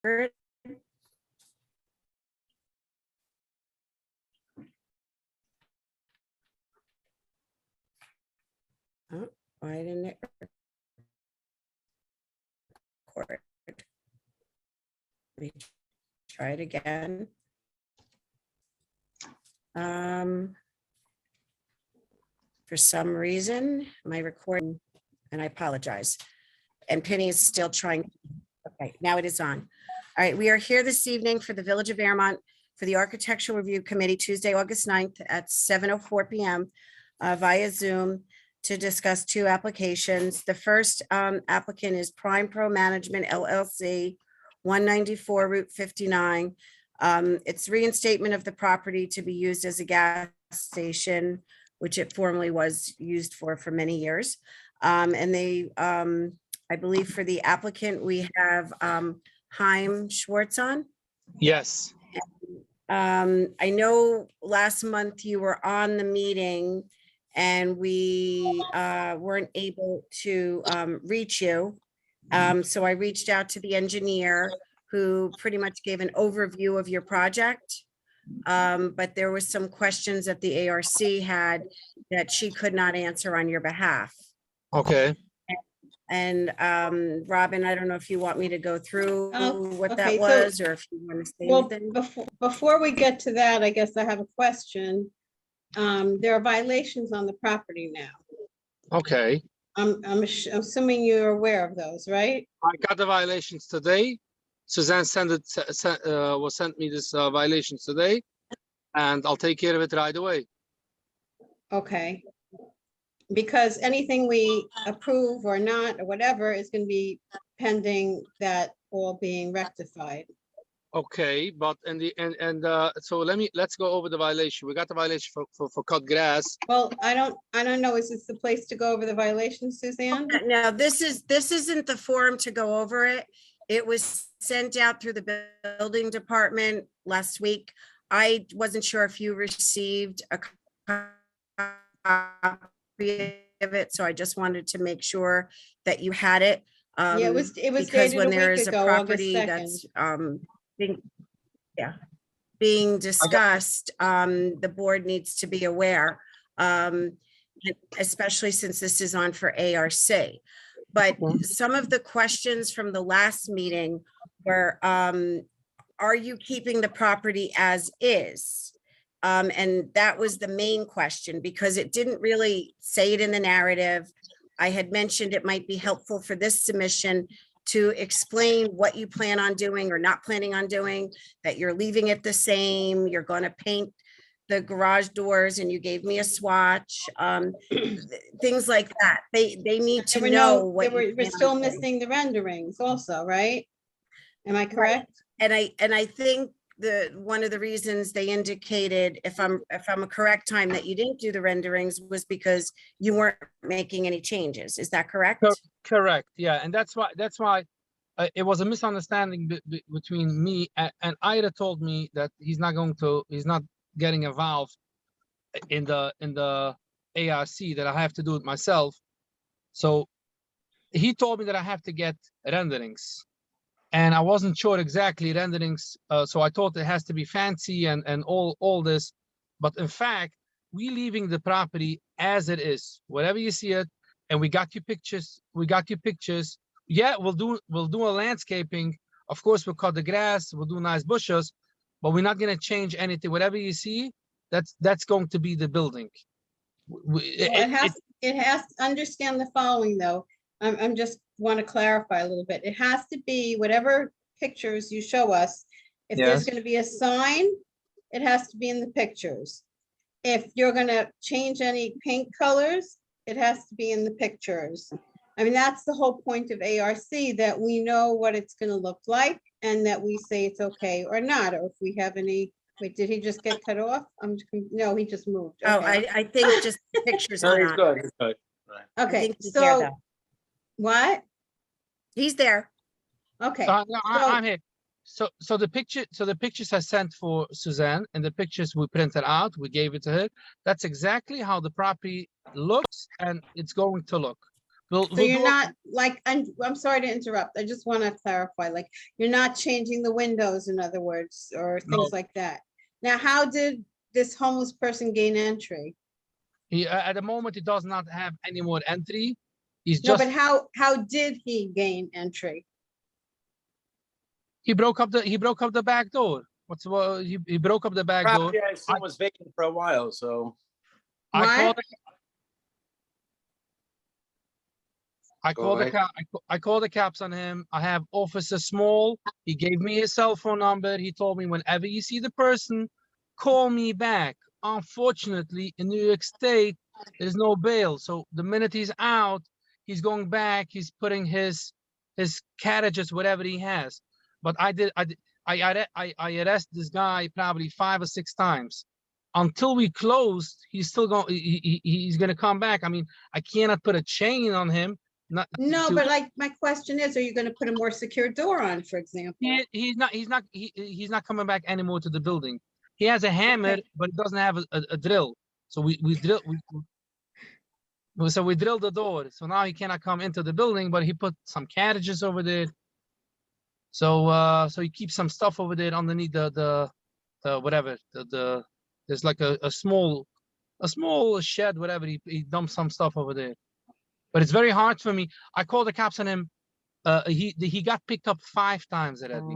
it? Oh, why didn't it record? Let me try it again. For some reason, my recording, and I apologize. And Penny is still trying. Okay, now it is on. All right, we are here this evening for the Village of Airmont for the Architectural Review Committee, Tuesday, August 9th at 7:04 p.m. Via Zoom to discuss two applications. The first applicant is Prime Pro Management LLC, 194 Route 59. It's reinstatement of the property to be used as a gas station, which it formerly was used for many years. And they, I believe for the applicant, we have Chaim Schwartz on. Yes. I know last month you were on the meeting and we weren't able to reach you. So I reached out to the engineer who pretty much gave an overview of your project. But there was some questions that the ARC had that she could not answer on your behalf. Okay. And Robin, I don't know if you want me to go through what that okay, was, or if you want to say Well, anything. before we get to that, I guess I have a question. There are violations on the property now. Okay. I'm assuming you're aware of those, right? I got the violations today. Suzanne sent me this violations today, and I'll take care of it right away. Okay. Because anything we approve or not, or whatever, is going to be pending that all being rectified. Okay, but so let's go over the violation. We got the violation for cut grass. Well, I don't know. Is this the place to go over the violations, Suzanne? No, this isn't the forum to go over it. It was sent out through the building department last week. I wasn't sure if you received a copy of it, so I just wanted to make sure that you had it. Yeah, it was Because dated when a there week is a ago, August property 2nd. that's being discussed, the board needs to be aware, especially since this is on for ARC. But some of the questions from the last meeting were, are you keeping the property as is? And that was the main question, because it didn't really say it in the narrative. I had mentioned it might be helpful for this submission to explain what you plan on doing or not planning on doing, that you're leaving it the same, you're going to paint the garage doors, and you gave me a swatch, things like that. They need to know what we're still missing the renderings also, right? Am I correct? And I think one of the reasons they indicated, if I'm a correct time, that you didn't do the renderings was because you weren't making any changes. Is that correct? Correct. Yeah, and that's why it was a misunderstanding between me and Ira told me that he's not getting involved in the ARC, that I have to do it myself. So he told me that I have to get renderings, and I wasn't sure exactly renderings. So I thought it has to be fancy and all this, but in fact, we leaving the property as it is, whatever you see it. And we got you pictures. Yeah, we'll do a landscaping. Of course, we'll cut the grass. We'll do nice bushes, but we're not going to change anything. Whatever you see, that's going to be the building. It has to understand the following, though. I'm just want to clarify a little bit. It has to be whatever pictures you show us. If there's going to be a sign, it has to be in the pictures. If you're going to change any paint colors, it has to be in the pictures. I mean, that's the whole point of ARC, that we know what it's going to look like and that we say it's okay or not. Or if we have any, wait, did he just get cut off? No, he just moved. Oh, Okay. I think just the pictures. No, are he's not. good. He's good. I Okay, think he's there, so though. what? He's there. Okay. So I'm here. So the pictures I sent for Suzanne, and the pictures we printed out, we gave it to her. That's exactly how the property looks, and it's going to look. So you're not like, I'm sorry to interrupt. I just want to clarify, like, you're not changing the windows, in other words, or No. things like that. Now, how did this homeless person gain entry? He, at the moment, he does not have any more entry. He's No, just, but how did he gain entry? he broke up the back door. He broke up the back door. Property I assume was vacant for a while, so. I called, What? I Go called the ahead. cop. I called the cops on him. I have Officer Small. He gave me his cell phone number. He told me whenever you see the person, call me back. Unfortunately, in New York State, there's no bail. So the minute he's out, he's going back. He's putting his carriages, whatever he has. But I arrested this guy probably 5 or 6 times. Until we closed, he's still going. He's going to come back. I mean, I cannot put a chain on him. Not No, to- but like, my question is, are you gonna put a more secure door on, for example? he's not coming back anymore to the building. He has a hammer, Okay. but he doesn't have a drill. So we drilled the door. So now he cannot come into the building, but he put some carriages over there. So he keeps some stuff over there underneath the whatever there's like a small shed, whatever. He dumped some stuff over there. But it's very hard for me. I called the cops on him. He got picked up 5 times already.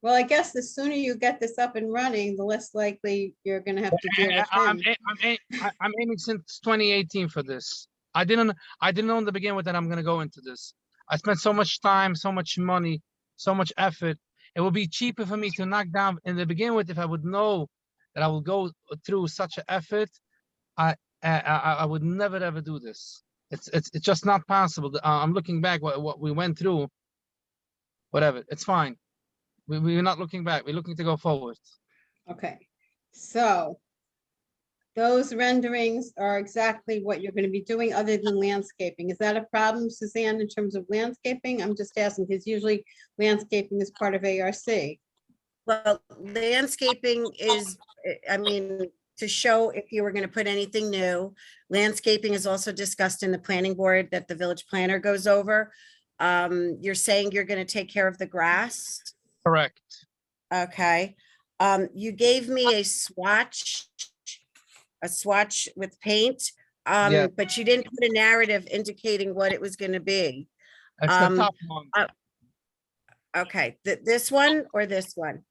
Well, I guess the sooner you get this up and running, the less likely you're gonna have to deal with him. I'm aiming since 2018 for this. I didn't know in the beginning with that I'm gonna go into this. I spent so much time, so much money, so much effort. It would be cheaper for me to knock down in the beginning with if I would know that I will go through such an effort. I would never ever do this. It's just not possible. I'm looking back what we went through. Whatever, it's fine. We're not looking back. We're looking to go forward. Okay, so those renderings are exactly what you're gonna be doing other than landscaping. Is that a problem, Suzanne, in terms of landscaping? I'm just asking, because usually landscaping is part of ARC. Well, landscaping is, I mean, to show if you were going to put anything new. Landscaping is also discussed in the planning board that the village planner goes over. You're saying you're going to take care of the grass. Correct. Okay. You gave me a swatch with paint, Yeah. but you didn't put a narrative indicating what it was going to be. That's the top one. Okay, this one or this one?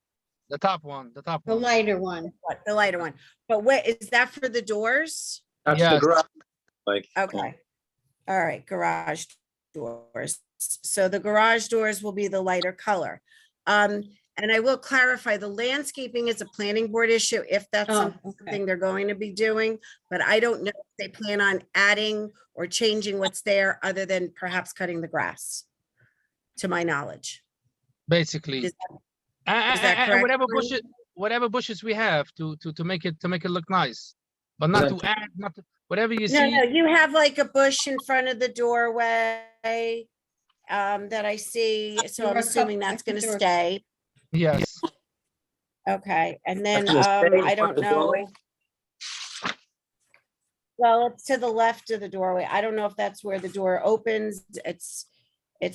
The top one. The top The one. lighter one. What, the lighter one? But what, is that for the doors? That's the Yes. garage. Like. Okay. All right, garage doors. So the garage doors will be the lighter color. And I will clarify, the landscaping is a planning board issue if that's Oh, something okay. they're going to be doing. But I don't know if they plan on adding or changing what's there other than perhaps cutting the grass, to my knowledge. Basically. Is And that correct, whatever bushes we have to make it look nice, but not to add, not to, whatever you No, see. no, you have like a bush in front of the doorway that I see, so There I'm were a assuming couple- I that's think gonna there were- stay. Yes. Okay, and then, That's gonna stay in I front don't of the doorway? know. Well, it's to the left of the doorway. I don't know if that's where the door opens. It's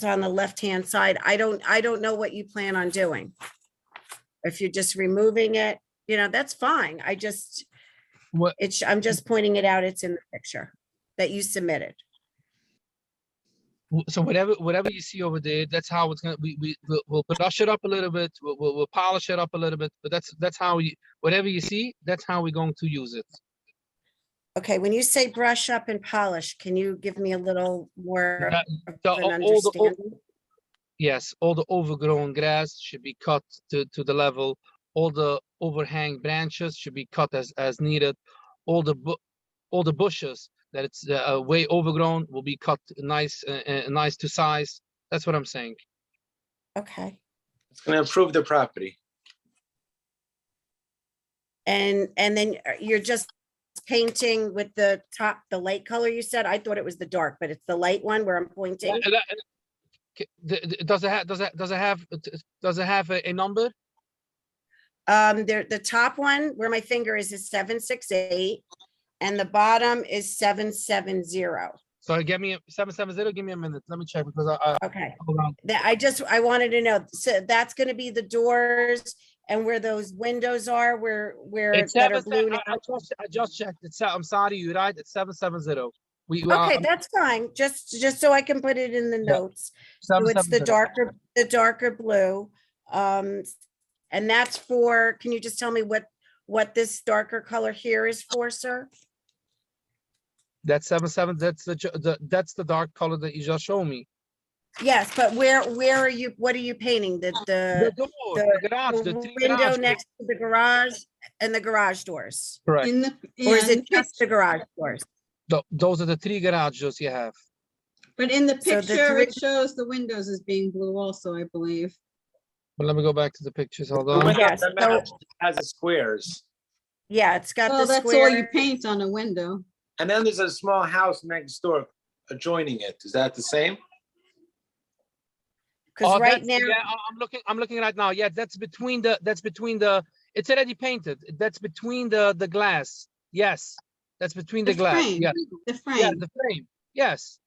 on the left-hand side. I don't know what you plan on doing. If you're just removing it, that's fine. What? I'm just pointing it out. It's in the picture that you submitted. So whatever you see over there, that's how it's gonna. We'll brush it up a little bit. We'll polish it up a little bit. But that's how whatever you see, that's how we're going to use it. Okay, when you say brush up and polish, can you give me a little more That- of the- an all the- understanding? Yes, all the overgrown grass should be cut to the level. All the overhang branches should be cut as needed. All the bushes that it's way overgrown will be cut nice to size. That's what I'm saying. Okay, It's gonna improve the property. and then you're just painting with the light color you said? I thought it was the dark, but it's the light one where I'm pointing. Does it have a number? The top one where my finger is 768, and the bottom is 770. So give me 770, give me a minute. Let me check because I Okay, hold on. I wanted to know, so that's gonna be the doors and where those windows are, where It's that are 7, blue now? I just checked. I'm sorry, you're right. It's 770. We Okay, that's fine, just so I can put it in the Yeah. notes. So it's the 770. darker blue. And that's for, can you just tell me what this darker color here is for, sir? That's 77. That's the dark color that you just showed me. Yes, but where are you, what are you painting? The door, the the garage, the 3 window garage. next to the garage and the garage doors? Correct. In the, Or yeah, is in it the just the picture, garage doors? Those are the 3 garage doors you have. but in the So the picture, three- it shows the windows as being blue also, I believe. But let me go back to the pictures. Hold The on. window Yes, that so- match has the squares. Yeah, it's got Well, the that's all you square. paint on a window. And then there's a small house next door adjoining it. Is that the same? Because right that's- now, yeah, I'm looking right now. Yeah, that's between the, it's already painted. That's between the glass. Yes, that's between the The glass. frame, Yeah, the yeah, frame. the frame. Yes,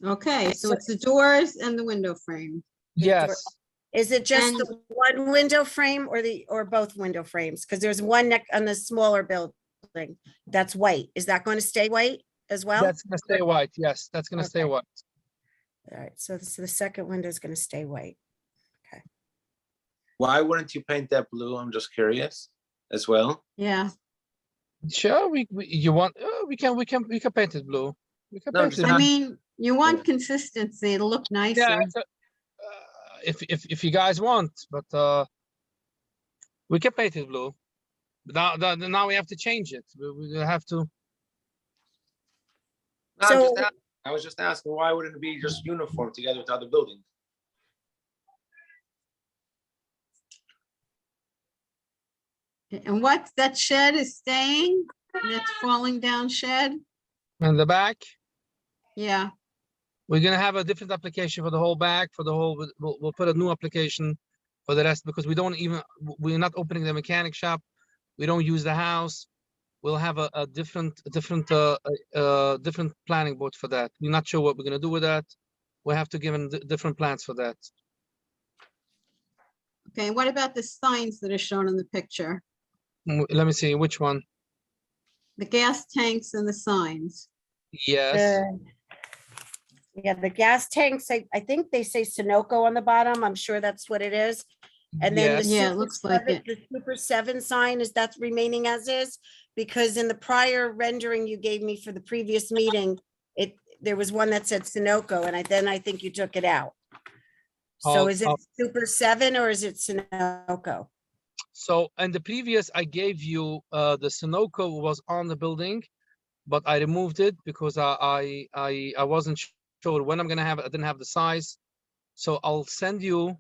Okay, so So- it's the doors and the window frame. yes. is it just And- the one window frame or both window frames? Because there's one neck on the smaller building that's white. Is that going to stay white as well? That's gonna stay white. Yes, that's gonna stay Okay. white. All right, so the second window is going to stay white. Why wouldn't you paint that blue? I'm just curious as well. Yeah, Sure, you want, we can paint it blue. We can No, paint just it. I not- mean, you Yeah. want consistency, it'll look Yeah, nicer. if you guys want, but we can paint it blue. But now we have to change it. We have to. No, I'm So- just asking. I was just asking, why wouldn't it be just uniform together with the other building? And what, that shed is staying? That's falling down shed? In the back, Yeah, we're gonna have a different application for the whole back, for the whole, we'll put a new application for the rest because we're not opening the mechanic shop. We don't use the house. We'll have a different planning board for that. We're not sure what we're gonna do with that. We'll have to give them different plans for that. okay, what about the signs that are shown in the picture? Let me see, which one? The gas tanks and the signs. Yes, Yeah, the gas tanks, I think they say Sunoco on the bottom. I'm sure that's what it is. And then the yes, Yeah, it Super looks like 7 it. the Super 7 sign, is that remaining as is? Because in the prior rendering you gave me for the previous meeting, there was one that said Sunoco, and then I think you took it out. So I'll- is it Super 7 or is it Sunoco? So, and the previous, I gave you, the Sunoco was on the building, but I removed it because I wasn't sure when I'm gonna have it. I didn't have the size. So I'll send you,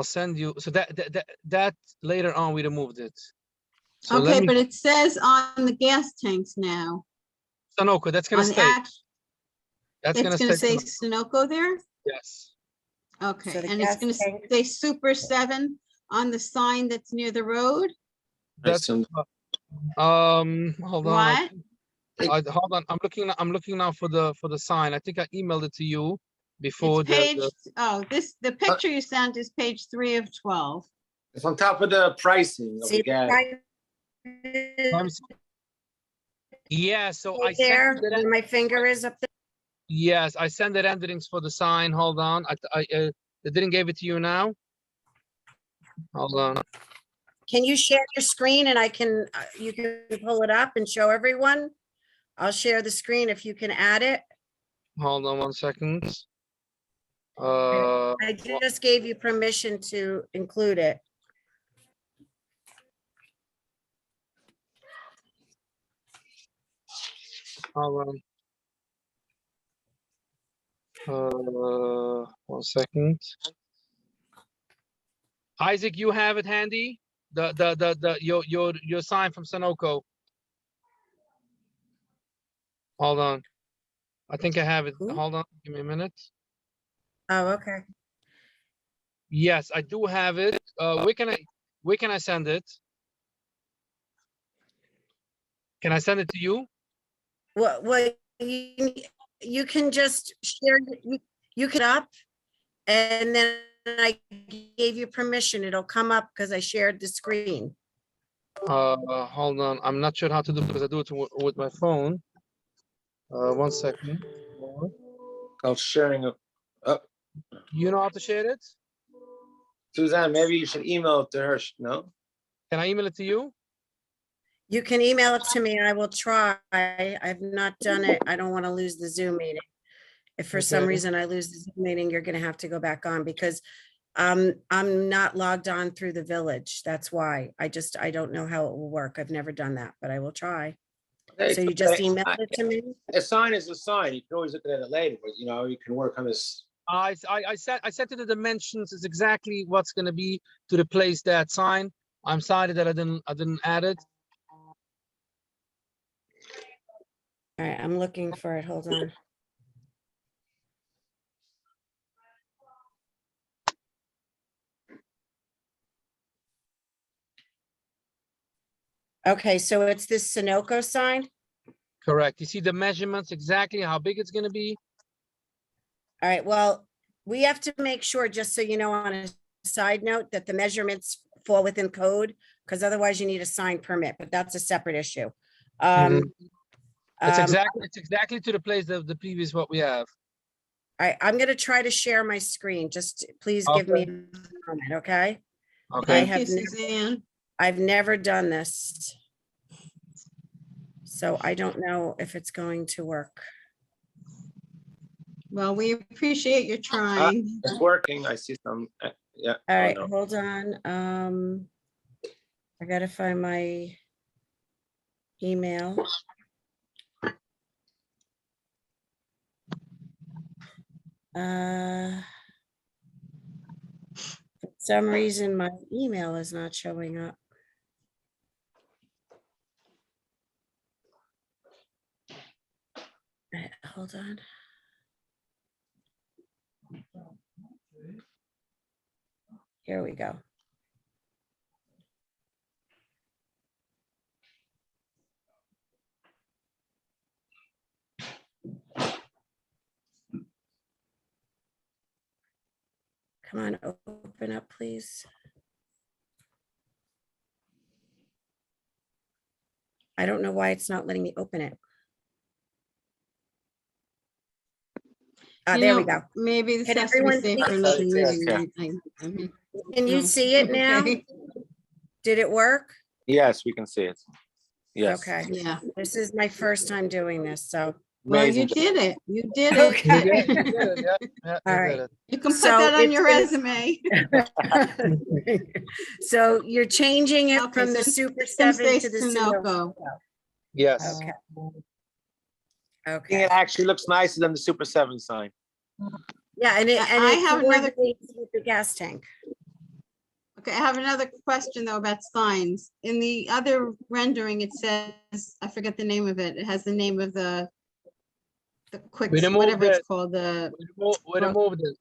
so that later on, we removed it. So let Okay, me, but it says on the gas tanks now. Sunoco, that's gonna On the stay. act, That's it's gonna gonna stay. say Sunoco there? Yes, Okay, So the and it's gas gonna tank- say Super 7 on the sign that's near the road? that's, assume- hold on. What? Hold on, I'm looking now for the sign. I think I emailed it to you before It's page, the, the picture you sent is page 3 of 12. It's on top of the pricing of See the the gas. sign let me see. Yeah, so I right there, sent it. where my finger is up there? Yes, I sent the renderings for the sign. Hold on. I didn't give it to you now. Hold on. Can you share your screen and you can pull it up and show everyone? I'll share the screen if you can add it. Hold on 1 second. I just gave you permission to include it. Hold on. 1 second. Isaac, you have it handy? Your sign from Sunoco. Hold on. I think I have it. Who? Hold on. Give me a minute. Oh, okay. Yes, I do have it. Where can I send it? Can I send it to you? Well, you can just share, you can up, and then I gave you permission. It'll come up because I shared the screen. Hold on. I'm not sure how to do it because I do it with my phone. 1 second. I was sharing a, You know how to share it? Suzanne, maybe you should email it to her, no? Can I email it to you? You can email it to me. I will try. I've not done it. I don't want to lose the Zoom meeting. If for some Okay. reason I lose the Zoom meeting, you're gonna have to go back on because I'm not logged on through the village. That's why. I don't know how it will work. I've never done that, but I will try. Okay, So you it's just okay. emailed it to me? A sign is a sign. You can always look at it later, but you know, you can work on this. I set to the dimensions is exactly what's gonna be to replace that sign. I'm sorry that I didn't add it. All right, I'm looking for it. Hold on. Okay, so it's this Sunoco sign? Correct. You see the measurements exactly how big it's gonna be. All right, well, we have to make sure, just so you know, on a side note, that the measurements fall within code, because otherwise you need a sign permit, but that's a separate issue. It's Um, exactly to replace the previous what we have. All right, I'm gonna try to share my screen. Just please give me a moment, okay? I Okay. Thank you, have never- Suzanne. I've never done this. So I don't know if it's going to work. Well, we appreciate your trying. It's working. I see some, yeah. All oh, right, no. hold on. I gotta find my email. For some reason, my email is not showing up. All right, hold on. Here we go. Come on, open up, please. I don't know why it's not letting me open it. You There we know, go. Maybe this Can has to be everyone saved see for it? another Yeah, meeting. Can you see it now? Okay. Did it work? Yes, we can see it. Yes. Okay, Yeah, this is my first time doing this, so. well, you Amazing. did it. You did Okay. You it. did it, yeah, yeah, All you right. did it. You can put So that on it's your gonna- resume. So you're changing it Okay, from the so Super it's gonna 7 stay to the Sunoco. Sunoco. Yes. Okay. I think Okay. it actually looks nicer than the Super 7 sign. Yeah, and it I have another- coordinates with the gas tank. Okay, I have another question though about signs. In the other rendering, it says, I forget the name of it. It has the name of the quick, We removed whatever it's it. called, We removed it.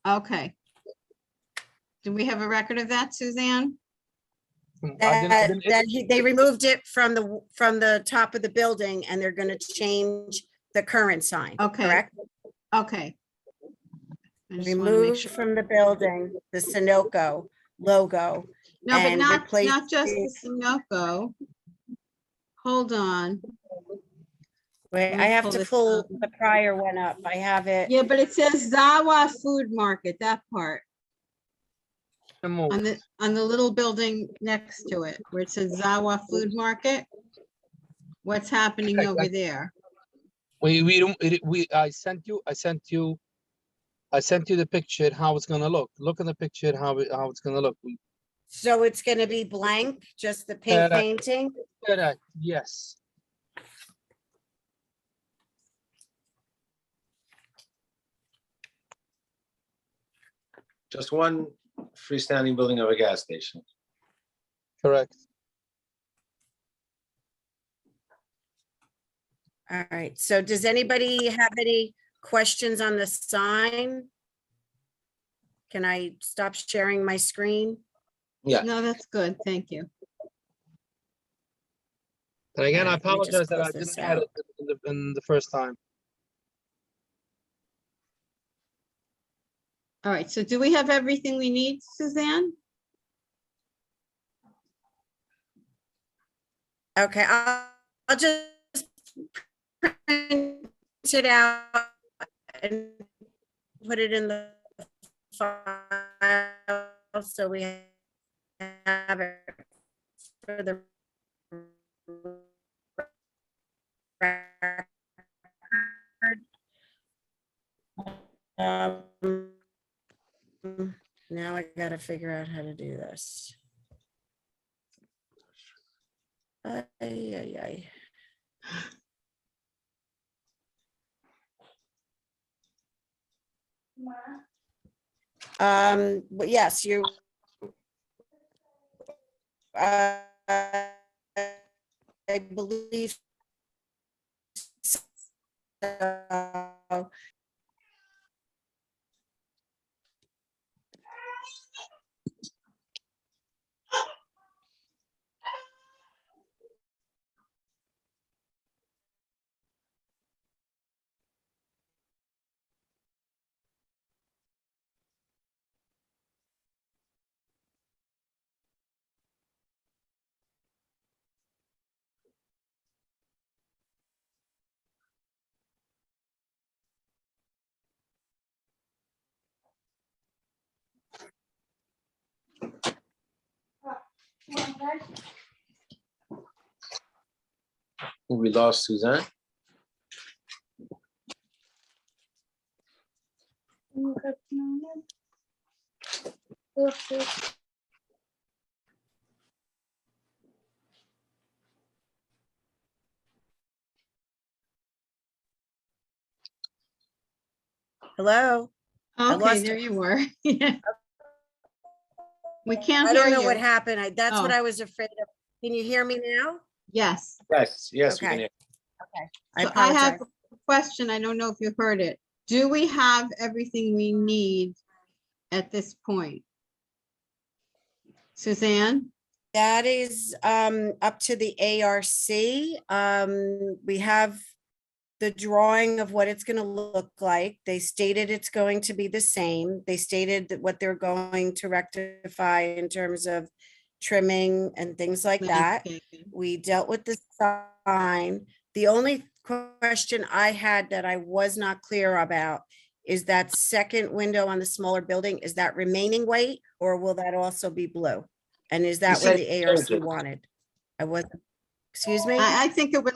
okay. Do we have a record of that, Suzanne? They removed it from the top of the building and they're gonna change the current sign, Okay. correct? Okay. I just wanna make Remove sure. from the building the Sunoco logo. No, but and not replace just the- the Sunoco. Hold on. Wait, Let me I have pull to this pull up. the prior one up. I have it. Yeah, but it says Zawa Food Market, that part, Remove. on the little building next to it, where it says Zawa Food Market. What's happening over there? I sent you the picture how it's gonna look. Look at the picture how it's gonna look. So it's gonna be blank, just the pink Correct. painting? Correct. Yes. Just one freestanding building of a gas station. Correct. All right, so does anybody have any questions on the sign? Can I stop sharing my screen? Yeah. No, that's good, thank you. And again, I Alright, let me just apologize that I close this didn't add out. it in the first time. All right, so do we have everything we need, Suzanne? Okay, I'll just print it out and put it in the file so we have it for the record. Now I gotta figure out how to do this. Ay, ay, ay. But yes, you. I believe. So. We lost Suzanne. Hello? Okay, lost there it. you were. Yeah. We can't I hear don't know what you. happened. That's what Oh. I was afraid of. Can you hear me now? Yes. Yes, yes, we Okay. can hear. I So I have apologize. a question. I don't know if you heard it. Do we have everything we need at this point? Suzanne? That is up to the ARC. We have the drawing of what it's gonna look like. They stated it's going to be the same. They stated that what they're going to rectify in terms of trimming and things like that. Landscaping. We dealt with the sign. The only question I had that I was not clear about is that second window on the smaller building, is that remaining white or will that also be blue? And is that what said the ARC change it. wanted? I was, excuse me? I think it would,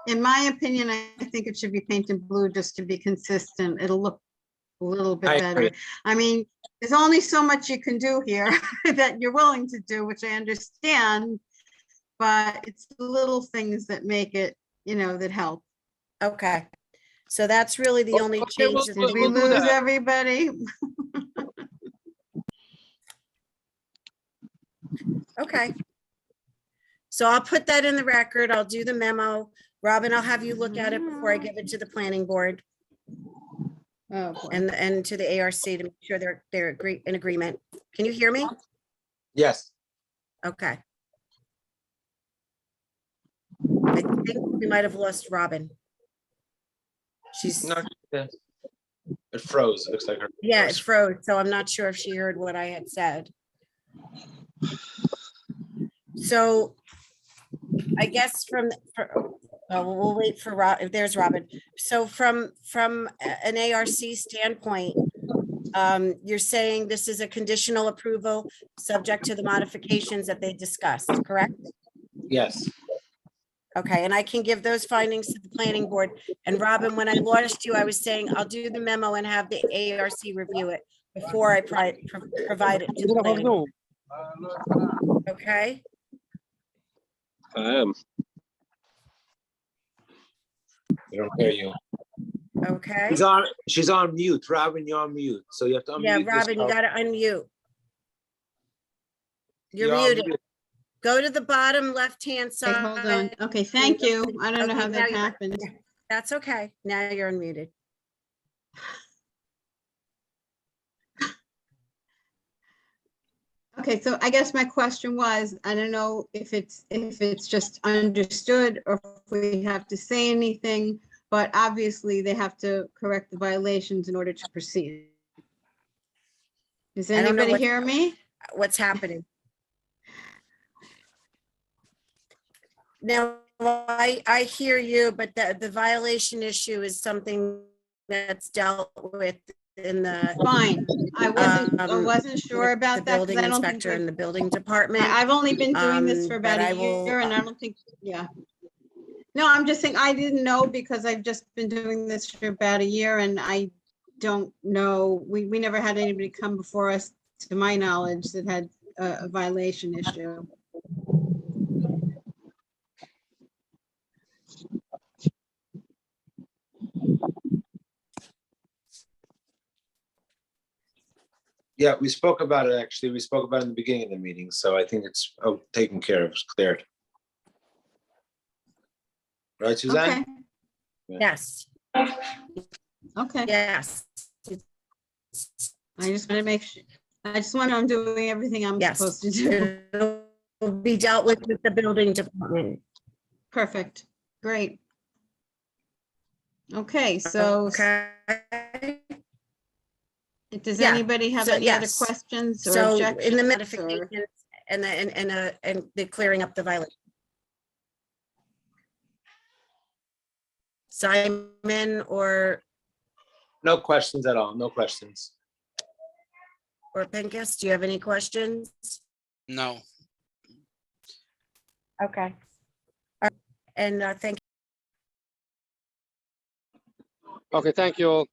in my opinion, I think it should be painted blue just to be consistent. It'll look a little I bit agree. better. I mean, there's only so much you can do here that you're willing to do, which I understand. But it's the little things that make it, that help. Okay, so that's really the only Okay, change. that Did we we'll do lose that. everybody? Okay. So I'll put that in the record. I'll do the memo. Robin, I'll have you look at it before I give it to the planning board Oh, boy. and to the ARC to make sure they're in agreement. Can you hear me? Yes, Okay. I think we might have lost Robin. She's, no, yeah. It froze. It looks like her. yeah, it froze, so I'm not sure if she heard what I had said. So I guess we'll wait for Rob, if there's Robin. So from an ARC standpoint, you're saying this is a conditional approval subject to the modifications that they discussed, correct? Yes, Okay, and I can give those findings to the planning board. And Robin, when I lost you, I was saying I'll do the memo and have the ARC review it before I provide it to the planning board. Okay, I am. we don't hear you. okay. She's on mute. Robin, you're on mute. So you have to unmute. Yeah, Robin, you yourself. gotta unmute. You're on muted. mute. Go to the bottom left-hand Okay, side. hold on. Okay, thank you. I don't know Okay, how now that you- happened. That's okay. Now you're unmuted. Okay, so I guess my question was, I don't know if it's just understood or if we have to say anything, but obviously they have to correct the violations in order to proceed. Does I don't know anybody hear me? what's happening. No, I hear you, but the violation issue is something that's dealt with in the Fine. I wasn't sure with about the that because building I don't think inspector and the building department. I've only been doing this for but about I a will- year and I don't think, yeah. No, I'm just saying I didn't know because I've just been doing this for about a year and I don't know. We never had anybody come before us, to my knowledge, that had a violation issue. Yeah, we spoke about it, actually. We spoke about it in the beginning of the meeting, so I think it's taken care of, it's cleared. Right, Suzanne? Okay, Yes, okay. yes, I just want to make sure, I just want to know I'm doing everything I'm yes. supposed to do. It'll be dealt with the building department. Perfect, great. Okay, so Okay. does Yeah, anybody have so any other yes. questions or So in the objections? or- modifications and the clearing up the violation. Simon or No questions at all, no questions. Pincus, do you have any questions? No. Okay. And thank Okay, thank you all.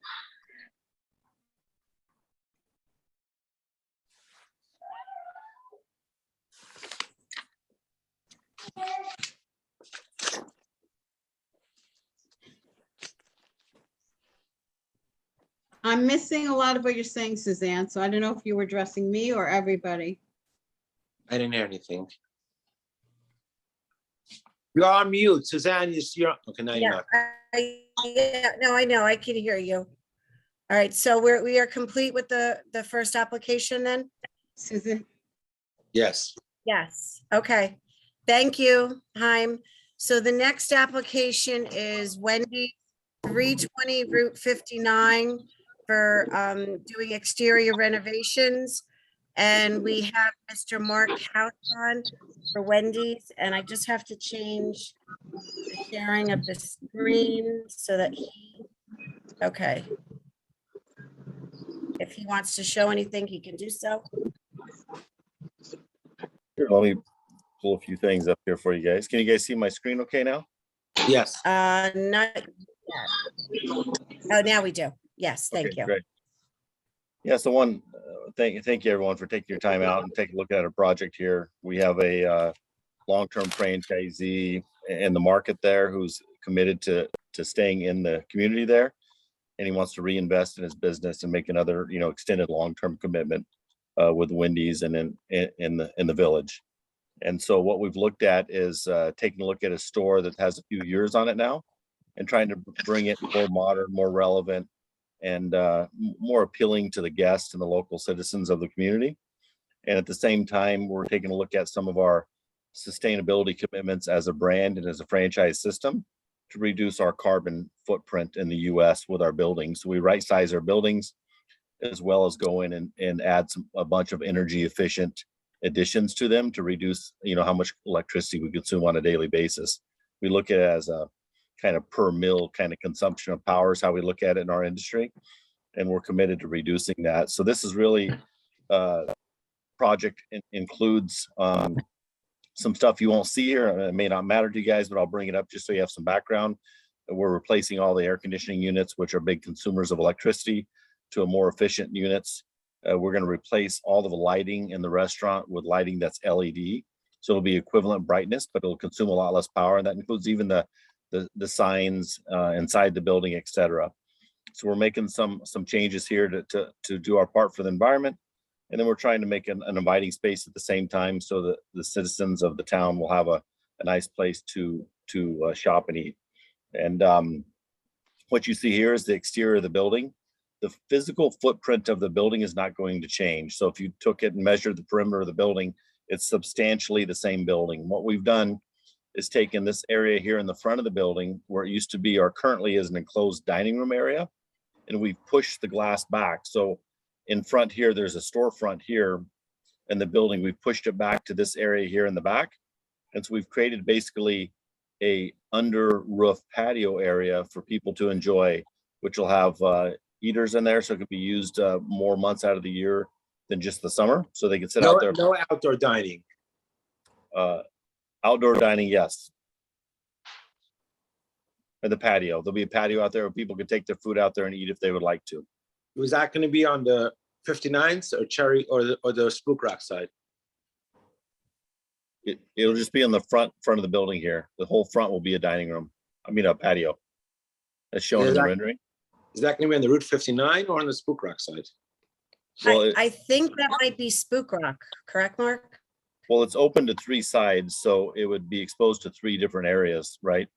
I'm missing a lot of what you're saying, Suzanne, so I don't know if you were addressing me or everybody. I didn't hear anything. You're on mute, Suzanne, you're, okay, now you're Yeah, not. yeah, no, I know, I can hear you. All right, so we are complete with the first application then? Susan, Yes, Yes, okay. Thank you, Haim. So the next application is Wendy, 320 Route 59 for doing exterior renovations. And we have Mr. Mark House on for Wendy's, and I just have to change the sharing of the screen so that he, okay. If he wants to show anything, he can do so. Here, let me pull a few things up here for you guys. Can you guys see my screen okay now? yes. Not yet. Oh, now we do. Yes, thank Okay, you. great. Yeah, so thank you everyone for taking your time out and taking a look at our project here. We have a long-term franchisee in the market there who's committed to staying in the community there. And he wants to reinvest in his business and make another, extended long-term commitment with Wendy's and in the village. And so what we've looked at is taking a look at a store that has a few years on it now and trying to bring it more modern, more relevant, and more appealing to the guests and the local citizens of the community. And at the same time, we're taking a look at some of our sustainability commitments as a brand and as a franchise system to reduce our carbon footprint in the US with our buildings. So we right size our buildings as well as go in and add a bunch of energy efficient additions to them to reduce, how much electricity we consume on a daily basis. We look at it as a kind of per mil kind of consumption of power is how we look at it in our industry. And we're committed to reducing that. So this is really project includes some stuff you won't see here. It may not matter to you guys, but I'll bring it up just so you have some background. We're replacing all the air conditioning units, which are big consumers of electricity, to a more efficient units. We're going to replace all of the lighting in the restaurant with lighting that's LED. So it'll be equivalent brightness, but it'll consume a lot less power. And that includes even the signs inside the building, et cetera. So we're making some changes here to do our part for the environment. And then we're trying to make an inviting space at the same time so that the citizens of the town will have a nice place to shop and eat. And what you see here is the exterior of the building. the physical footprint of the building is not going to change. So if you took it and measured the perimeter of the building, it's substantially the same building. What we've done is taken this area here in the front of the building where it used to be or currently is an enclosed dining room area, and we've pushed the glass back. So in front here, there's a storefront here in the building. We've pushed it back to this area here in the back. And so we've created basically a under roof patio area for people to enjoy, which will have heaters in there. So it could be used more months out of the year than just the summer. So they can sit out there. No outdoor dining. Outdoor dining, yes. And the patio, there'll be a patio out there where people can take their food out there and eat if they would like to. Was that going to be on the 59s or Cherry or the Spook Rock side? It'll just be on the front of the building here. The whole front will be a dining room. I mean, a patio. As shown in the rendering. Is that going to be on the Route 59 or on the Spook Rock side? Well, I think that might be Spook Rock, correct, Mark? Well, it's open to three sides, so it would be exposed to three different areas, right?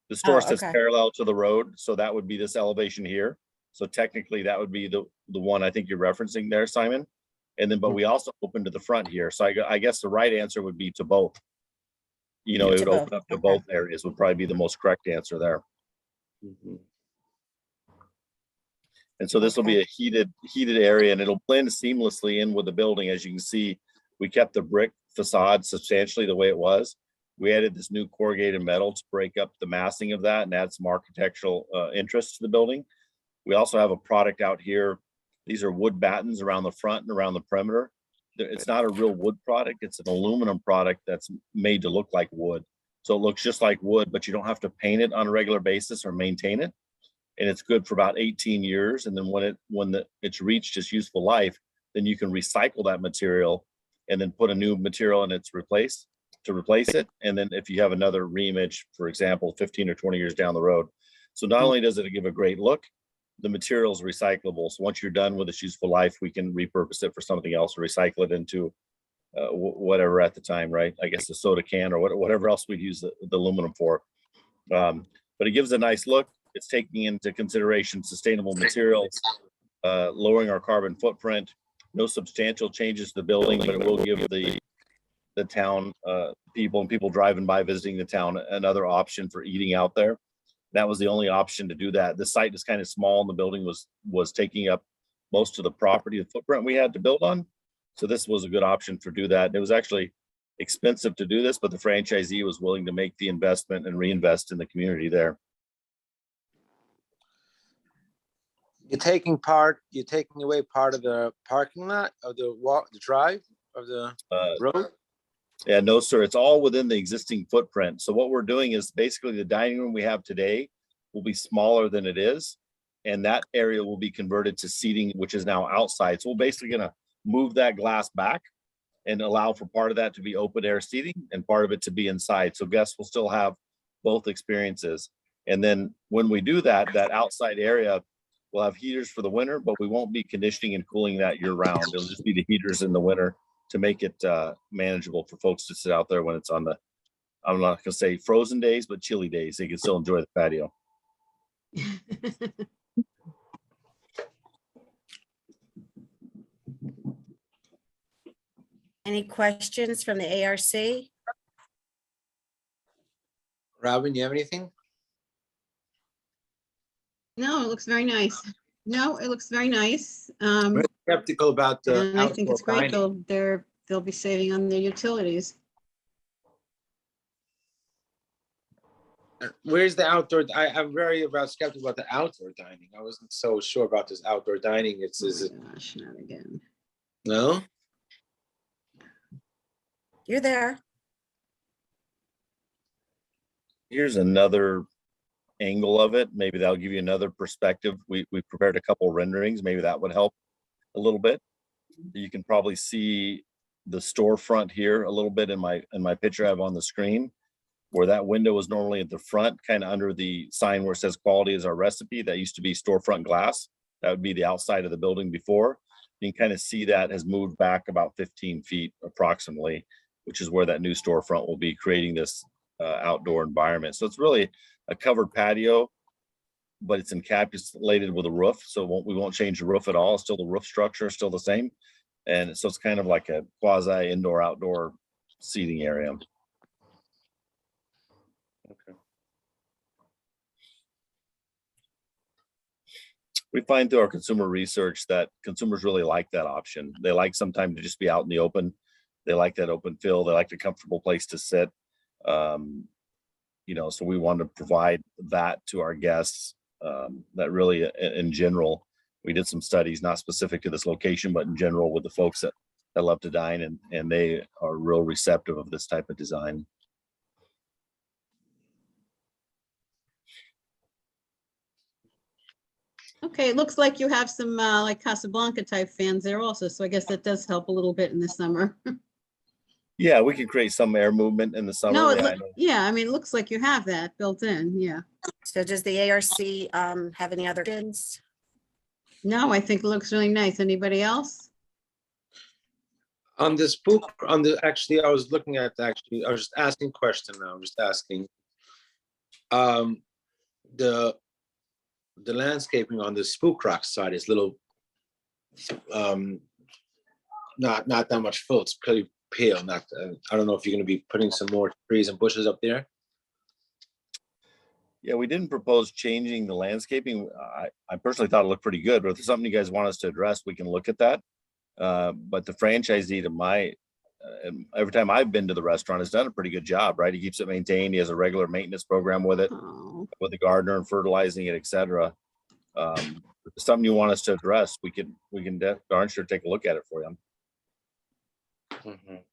The store sits okay. parallel to the road, so that would be this elevation here. So technically, that would be the one I think you're referencing there, Simon. And then, but we also open to the front here. So I guess the right answer would be to both. You know, it would open up to both areas would probably be the most correct answer there. And so this will be a heated area, and it'll blend seamlessly in with the building. As you can see, we kept the brick facade substantially the way it was. We added this new corrugated metal to break up the massing of that and add some architectural interest to the building. We also have a product out here. These are wood battens around the front and around the perimeter. It's not a real wood product. It's an aluminum product that's made to look like wood. So it looks just like wood, but you don't have to paint it on a regular basis or maintain it. And it's good for about 18 years. And then when it's reached its useful life, then you can recycle that material and then put a new material in its replace it. And then if you have another reimage, for example, 15 or 20 years down the road. So not only does it give a great look, the material is recyclable. So once you're done with its useful life, we can repurpose it for something else or recycle it into whatever at the time, right? I guess a soda can or whatever else we'd use the aluminum for. But it gives a nice look. It's taking into consideration sustainable materials, lowering our carbon footprint. No substantial changes to the building, but it will give the town people and people driving by visiting the town another option for eating out there. That was the only option to do that. The site is kind of small and the building was taking up most of the property, the footprint we had to build on. So this was a good option for do that. It was actually expensive to do this, but the franchisee was willing to make the investment and reinvest in the community there. You're taking away part of the parking lot of the drive of the road? Yeah, no, sir. It's all within the existing footprint. So what we're doing is basically the dining room we have today will be smaller than it is. And that area will be converted to seating, which is now outside. So we're basically going to move that glass back and allow for part of that to be open air seating and part of it to be inside. So guests will still have both experiences. And then when we do that, that outside area will have heaters for the winter, but we won't be conditioning and cooling that year round. It'll just be the heaters in the winter to make it manageable for folks to sit out there when it's on the, I'm not gonna say frozen days, but chilly days. They can still enjoy the patio. Any questions from the ARC? Robin, you have anything? No, it looks very nice. No, it looks very nice. Very skeptical about the And I think it's outdoor great. dining. They'll be saving on their utilities. Where's the outdoor? I'm very skeptical about the outdoor dining. I wasn't so sure about this outdoor dining. Is it Gosh, not again. no? You're there. Here's another angle of it. Maybe that'll give you another perspective. We prepared a couple renderings. Maybe that would help a little bit. You can probably see the storefront here a little bit in my picture I have on the screen, where that window was normally at the front, kind of under the sign where it says quality is our recipe. That used to be storefront glass. That would be the outside of the building before. You can kind of see that has moved back about 15 feet approximately, which is where that new storefront will be creating this outdoor environment. So it's really a covered patio but it's encapsulated with a roof. So we won't change the roof at all. Still the roof structure is still the same. And so it's kind of like a quasi indoor outdoor seating area. Okay. We find through our consumer research that consumers really like that option. They like sometimes to just be out in the open. They like that open feel. They like a comfortable place to sit. You know, so we want to provide that to our guests. That really, in general, we did some studies, not specific to this location, but in general with the folks that love to dine, and they are real receptive of this type of design. Okay, it looks like you have some like Casablanca type fans there also, so I guess that does help a little bit in the summer. Yeah, we can create some air movement in the summer. No, Yeah, I know. yeah, I mean, it looks like you have that built in, yeah. So does the ARC have any other questions? No, I think it looks really nice. Anybody else? On this actually, I was looking at, I was just asking question now, I'm just asking. The landscaping on the Spook Rock side is little, not that much full, it's pretty pale, not, I don't know if you're gonna be putting some more trees and bushes up there? Yeah, we didn't propose changing the landscaping. I personally thought it looked pretty good, but if there's something you guys want us to address, we can look at that. But the franchisee, every time I've been to the restaurant, has done a pretty good job, right? He keeps it maintained. He has a regular maintenance program with it, Oh, with the gardener and fertilizing it, etc. If it's something you want us to address, we can darn sure take a look at it for you. Okay.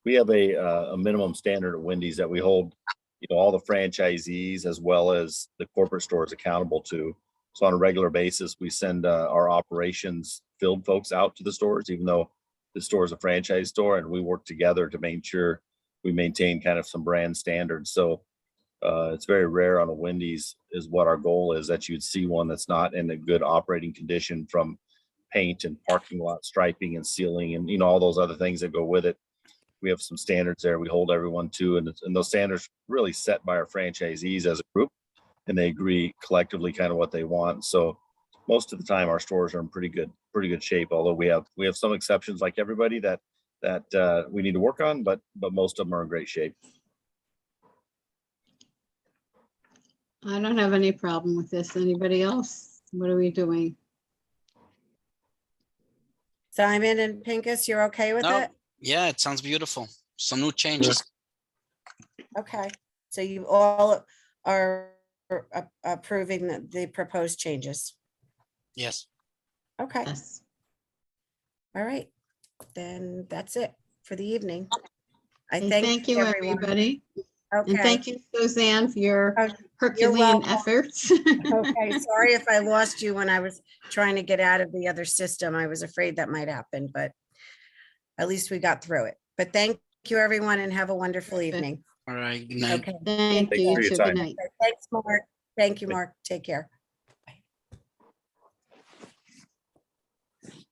We have a minimum standard at Wendy's that we hold, you know, all the franchisees as well as the corporate stores accountable to. So on a regular basis, we send our operations field folks out to the stores, even though the store is a franchise store, and we work together to make sure we maintain kind of some brand standards. So it's very rare on a Wendy's is what our goal is, that you'd see one that's not in a good operating condition, from paint and parking lot striping and sealing and, you know, all those other things that go with it. We have some standards there we hold everyone to, and those standards really set by our franchisees as a group, and they agree collectively kind of what they want. So most of the time our stores are in pretty good shape, although we have some exceptions like everybody that we need to work on, but most of them are in great shape. I don't have any problem with this. Anybody else? What are we doing? Simon and Pincus, you're okay with No. it? Yeah, it sounds beautiful. Some new changes. Okay, so you all are approving the proposed changes. Yes. Okay, Yes. all right, then that's it for the evening. I Okay, thank thank you, everyone. everybody. And Okay, thank you, Suzanne, for your Oh, Herculean welcome. efforts. okay, sorry if I lost you when I was trying to get out of the other system. I was afraid that might happen, but at least we got through it. But thank you, everyone, and have a wonderful Perfect. evening. All right. Good night. Okay, Thank Thank you. you for your Good time. night. thanks, Mark. Thank you, Mark. Take care.